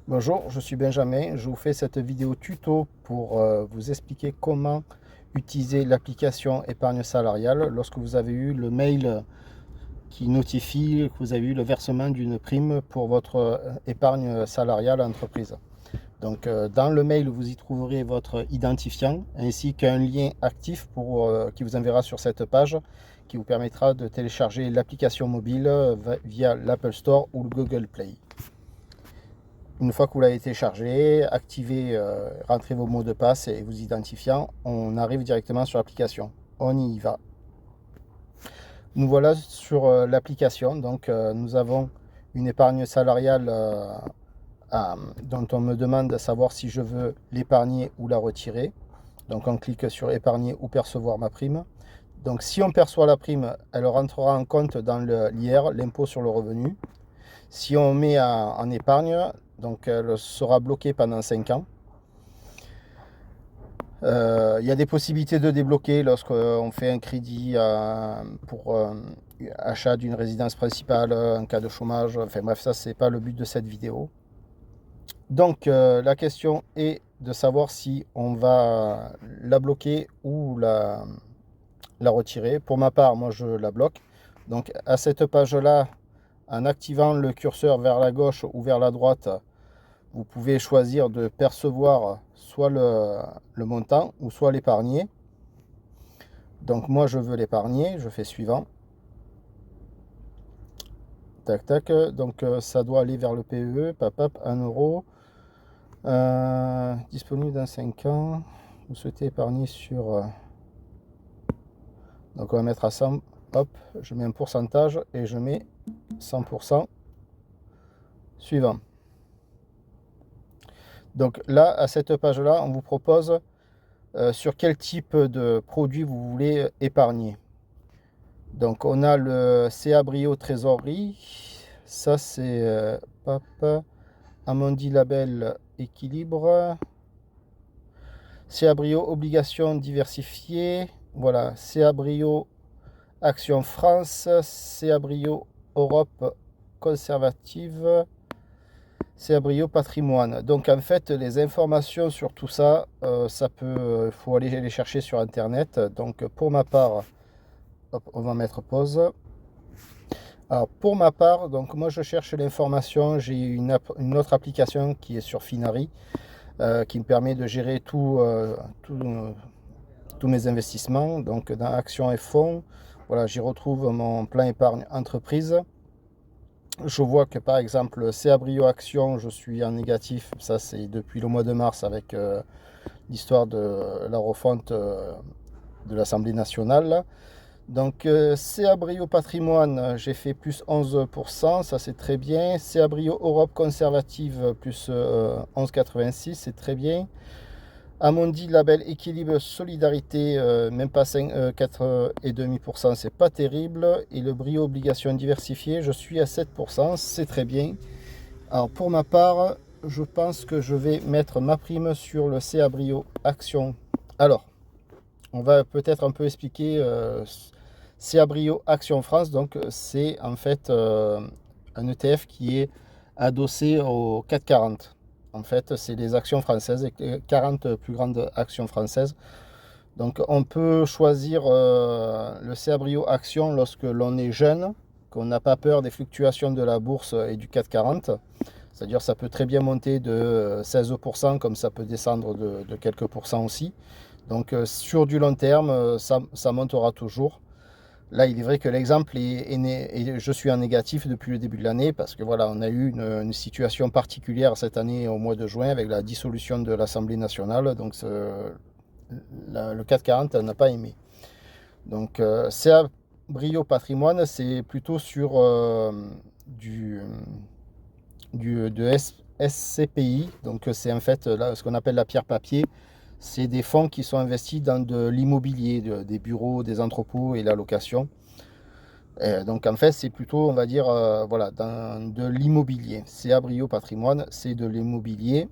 Bonjour, je suis Benjamin. Je vous fais cette vidéo tuto pour vous expliquer comment utiliser l'application épargne salariale lorsque vous avez eu le mail qui notifie que vous avez eu le versement d'une prime pour votre épargne salariale entreprise. Donc dans le mail, vous y trouverez votre identifiant ainsi qu'un lien actif qui vous enverra sur cette page qui vous permettra de télécharger l'application mobile via l'Apple Store ou le Google Play. Une fois que vous l'avez téléchargé, activez, rentrez vos mots de passe et vos identifiants, on arrive directement sur l'application. On y va. Nous voilà sur l'application. Donc nous avons une épargne salariale dont on me demande de savoir si je veux l'épargner ou la retirer. Donc on clique sur épargner ou percevoir ma prime. Donc si on perçoit la prime, elle rentrera en compte dans l'IR, l'impôt sur le revenu. Si on met en épargne, donc elle sera bloquée pendant 5 ans. Il y a des possibilités de débloquer lorsqu'on fait un crédit pour achat d'une résidence principale en cas de chômage. Enfin bref, ça c'est pas le but de cette vidéo. Donc la question est de savoir si on va la bloquer ou la retirer. Pour ma part, moi je la bloque. Donc à cette page-là, en activant le curseur vers la gauche ou vers la droite, vous pouvez choisir de percevoir soit le montant ou soit l'épargner. Donc moi je veux l'épargner, je fais suivant. Tac tac, donc ça doit aller vers le PEE, papap, 1 euro. Disponible dans 5 ans. Vous souhaitez épargner sur... Donc on va mettre à 100, hop, je mets un pourcentage et je mets 100%. Suivant. Donc là, à cette page-là, on vous propose sur quel type de produit vous voulez épargner. Donc on a le CA Brio Trésorerie. Ça c'est Amundi Label Équilibre. CA Brio Obligation diversifiée. Voilà, CA Brio Action France. CA Brio Europe Conservative. CA Brio Patrimoine. Donc en fait, les informations sur tout ça, il faut aller les chercher sur Internet. Donc pour ma part, hop, on va mettre pause. Alors pour ma part, donc moi je cherche l'information. J'ai une autre application qui est sur Finari, qui me permet de gérer tous mes investissements. Donc dans Actions et Fonds, voilà, j'y retrouve mon plan épargne entreprise. Je vois que par exemple CA Brio Action, je suis en négatif, ça c'est depuis le mois de mars avec l'histoire de la refonte de l'Assemblée nationale. Donc CA Brio Patrimoine, j'ai fait plus 11%, ça c'est très bien. CA Brio Europe Conservative plus 11,86, c'est très bien. Amundi Label Équilibre Solidarité, même pas 4,5%, c'est pas terrible. Et le Brio Obligation Diversifiée, je suis à 7%, c'est très bien. Alors pour ma part, je pense que je vais mettre ma prime sur le CA Brio Action. Alors, on va peut-être un peu expliquer CA Brio Action France. Donc c'est en fait un ETF qui est adossé au 440. En fait, c'est les actions françaises, 40 plus grandes actions françaises. Donc, on peut choisir le CA Brio Action lorsque l'on est jeune, qu'on n'a pas peur des fluctuations de la bourse et du 440. C'est-à-dire, ça peut très bien monter de 16%, comme ça peut descendre de quelques pourcents aussi. Donc, sur du long terme, ça montera toujours. Là, il est vrai que l'exemple et je suis en négatif depuis le début de l'année parce que voilà, on a eu une situation particulière cette année au mois de juin avec la dissolution de l'Assemblée nationale. Donc le 440 n'a pas aimé. Donc CA Brio Patrimoine, c'est plutôt sur de SCPI. Donc c'est en fait là, ce qu'on appelle la pierre papier. C'est des fonds qui sont investis dans de l'immobilier, des bureaux, des entrepôts et la location. Donc en fait, c'est plutôt, on va dire, voilà, dans de l'immobilier. CA Brio Patrimoine, c'est de l'immobilier.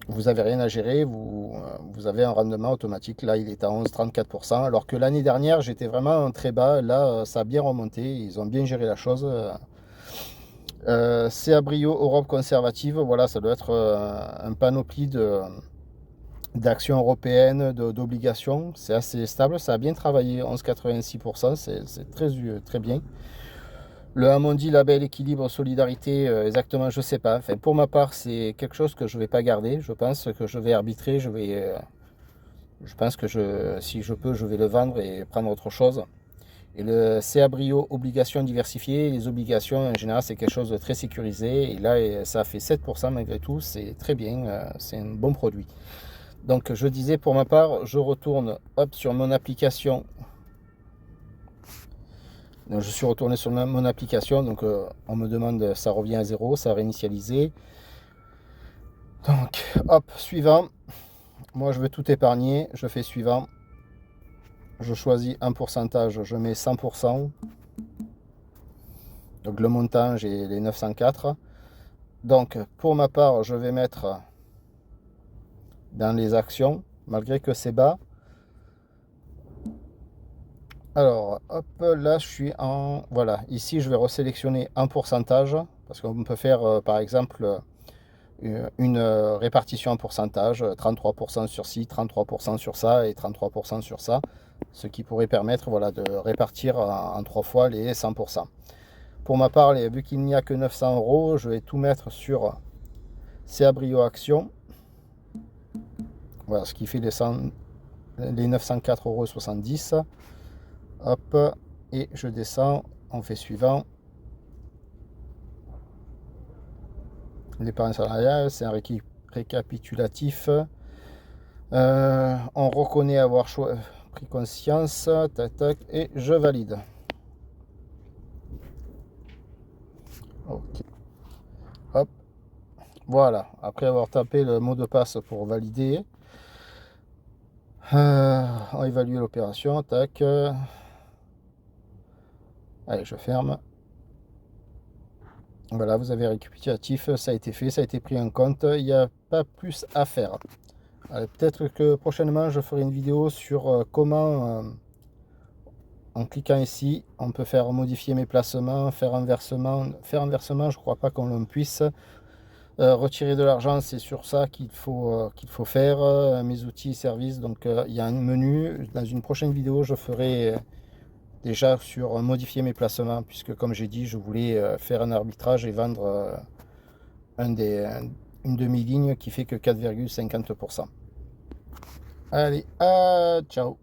Vous n'avez rien à gérer, vous avez un rendement automatique. Là, il est à 11,34%. Alors que l'année dernière, j'étais vraiment très bas. Là, ça a bien remonté. Ils ont bien géré la chose. CA Brio Europe conservative, voilà, ça doit être un panoplie d'actions européennes, d'obligations. C'est assez stable, ça a bien travaillé, 11,86%, c'est très bien. Le Amundi Label Équilibre Solidarité, exactement, je ne sais pas. Enfin, pour ma part, c'est quelque chose que je ne vais pas garder. Je pense que je vais arbitrer, je pense que si je peux, je vais le vendre et prendre autre chose. Et le CA Brio Obligations diversifiées, les obligations en général c'est quelque chose de très sécurisé. Et là ça a fait 7% malgré tout, c'est très bien, c'est un bon produit. Donc je disais pour ma part, je retourne hop, sur mon application. Donc, je suis retourné sur mon application, donc on me demande, ça revient à 0, ça a réinitialisé. Donc hop, suivant. Moi je veux tout épargner, je fais suivant. Je choisis un pourcentage, je mets 100%. Donc le montant, j'ai les 904. Donc pour ma part, je vais mettre dans les actions, malgré que c'est bas. Alors, hop, là je suis en... Voilà, ici je vais resélectionner un pourcentage, parce qu'on peut faire par exemple une répartition en pourcentage, 33% sur ci, 33% sur ça et 33% sur ça, ce qui pourrait permettre voilà, de répartir en 3 fois les 100%. Pour ma part, vu qu'il n'y a que 900 euros, je vais tout mettre sur CA Brio Action. Voilà, ce qui fait les 904,70 €. Hop, et je descends, on fait suivant. L'épargne salariale, c'est un récapitulatif. On reconnaît avoir pris conscience, tac tac, et je valide. Ok. Hop. Voilà, après avoir tapé le mot de passe pour valider, on évalue l'opération, tac. Allez, je ferme. Voilà, vous avez récapitulatif, ça a été fait, ça a été pris en compte, il n'y a pas plus à faire. Peut-être que prochainement je ferai une vidéo sur comment, en cliquant ici, on peut faire modifier mes placements, faire un versement. Faire un versement, je ne crois pas qu'on puisse. Retirer de l'argent, c'est sur ça qu'il faut faire. Mes outils et services, donc il y a un menu. Dans une prochaine vidéo, je ferai déjà sur modifier mes placements, puisque comme j'ai dit, je voulais faire un arbitrage et vendre une demi-ligne qui fait que 4,50%. Allez, ciao.